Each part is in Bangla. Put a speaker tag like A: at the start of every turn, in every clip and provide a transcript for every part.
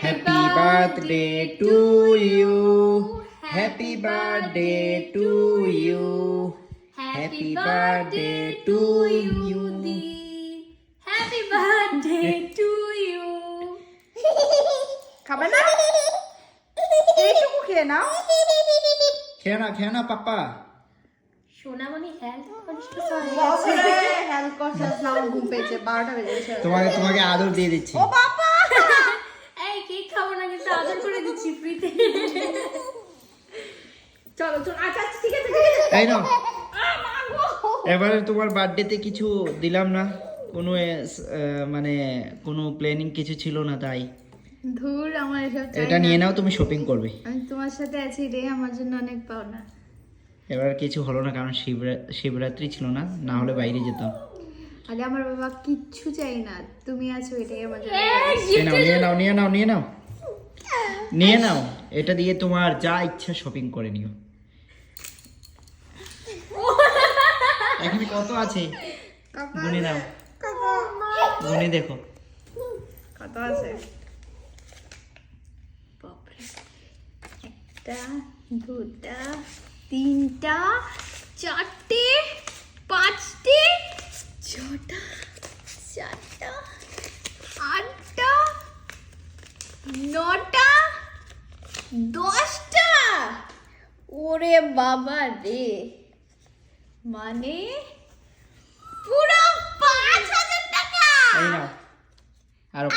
A: Happy birthday to you. Happy birthday to you. Happy birthday to you.
B: Happy birthday to you.
C: খাবে না এইটুকু খেয়ে নাও
A: খেয়ে না পাপ্পা।
B: সোনামণি হেলথ
C: হেল্প কনসিয়াস না আমার ঘুম পেয়েছে 12টা বেজে গেছে
A: তোমাকে আদর দিয়ে দিচ্ছি।
C: ও বাবা
B: এই কেক খাবো না কিন্তু আদর করে দিচ্ছি ফ্রিতে।
C: চলো চলো আচ্ছা আচ্ছা, ঠিক আছে
A: তাই না? এবারে তোমার বার্থডেতে কিছু দিলাম না, কোনো মানে কোনো প্ল্যানিং কিছু ছিল না, তাই
C: ধুর আমার এসব চাই
A: এটা
C: না।
A: নিয়ে নাও, তুমি শপিং করবে।
C: আমি তোমার সাথে আছি রে, আমার জন্য অনেক পাওনা।
A: এবার কিছু হলো না কারণ শিবরাত্রি ছিল না, না হলে বাইরে যেতাম।
C: আরে আমার বাবা কিচ্ছু চাই না, তুমি আছো এটাই আমার জন্য।
A: নিয়ে নাও, এটা দিয়ে তোমার যা ইচ্ছা শপিং করে নিও। এখানে কত আছে গুনে নাও, গুনে দেখো
C: কত আছে। বাপরে, একটা দুটা তিনটা চারটে পাঁচটে ছটা সাতটা আটটা নটা 10টা। ওরে বাবা রে, মানে পুরো 5,000 টাকা।
A: এই নাও আরো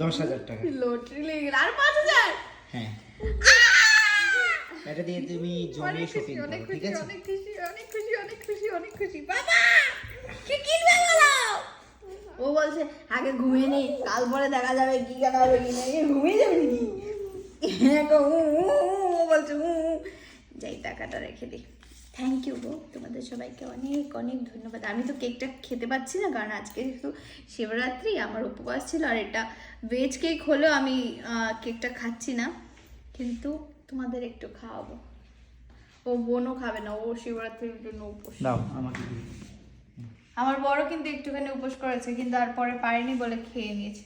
A: 10,000 টাকা।
C: লটারি লেগে গেল আর 5,000।
A: হ্যাঁ, এটা দিয়ে তুমি জমিয়ে শপিং করো, ঠিক আছে?
C: অনেক খুশি অনেক খুশি অনেক খুশি অনেক খুশি। বাবা কি কিনবে বলো? ও বলছে আগে ঘুমিয়ে নি, কাল পরে দেখা যাবে কি কেনা হবে কি না। ঘুমিয়ে যাবে নাকি? ও বলছে যাই টাকাটা রেখে দিই। থ্যাংক ইউ গো, তোমাদের সবাইকে অনেক অনেক ধন্যবাদ। আমি তো কেকটা খেতে পাচ্ছি না কারণ আজকে যেহেতু শিবরাত্রি, আমার উপবাস ছিল, আর এটা ভেজ কেক হলেও আমি কেকটা খাচ্ছি না, কিন্তু তোমাদের একটু খাওয়াবো। ও বোনও খাবে না, ও শিবরাত্রির জন্য উপোস।
A: দাও আমাকে।
C: আমার বড় কিন্তু একটুখানি উপোস করেছে, কিন্তু আর পরে পারেনি বলে খেয়ে নিয়েছে।